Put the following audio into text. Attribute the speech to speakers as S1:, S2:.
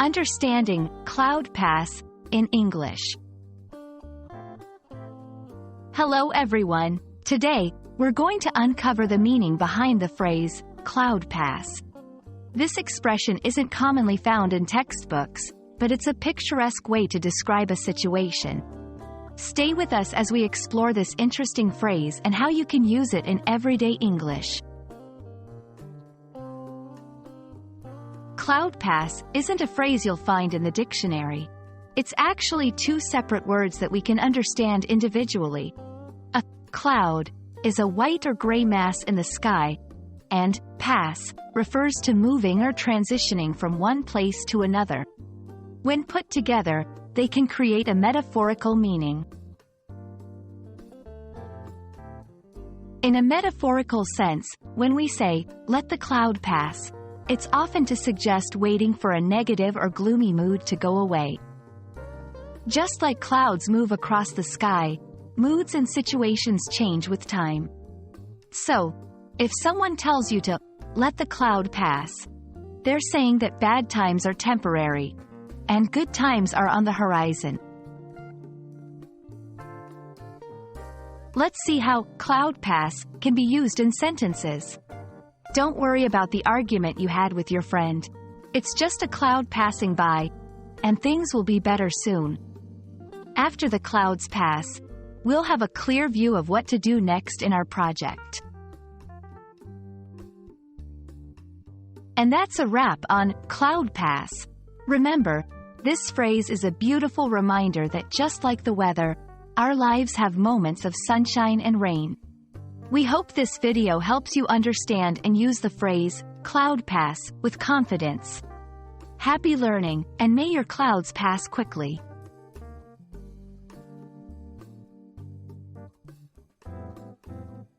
S1: Understanding cloud pass in English. Hello everyone. Today, we're going to uncover the meaning behind the phrase cloud pass. This expression isn't commonly found in textbooks, but it's a picturesque way to describe a situation. Stay with us as we explore this interesting phrase and how you can use it in everyday English. Cloud pass isn't a phrase you'll find in the dictionary. It's actually two separate words that we can understand individually. A cloud is a white or gray mass in the sky, and pass refers to moving or transitioning from one place to another. When put together, they can create a metaphorical meaning. In a metaphorical sense, when we say, "let the cloud pass," it's often to suggest waiting for a negative or gloomy mood to go away. Just like clouds move across the sky, moods and situations change with time. So, if someone tells you to let the cloud pass, they're saying that bad times are temporary, and good times are on the horizon. Let's see how cloud pass can be used in sentences. Don't worry about the argument you had with your friend. It's just a cloud passing by, and things will be better soon. After the clouds pass, we'll have a clear view of what to do next in our project. And that's a wrap on cloud pass. Remember, this phrase is a beautiful reminder that just like the weather, our lives have moments of sunshine and rain. We hope this video helps you understand and use the phrase cloud pass with confidence. Happy learning, and may your clouds pass quickly.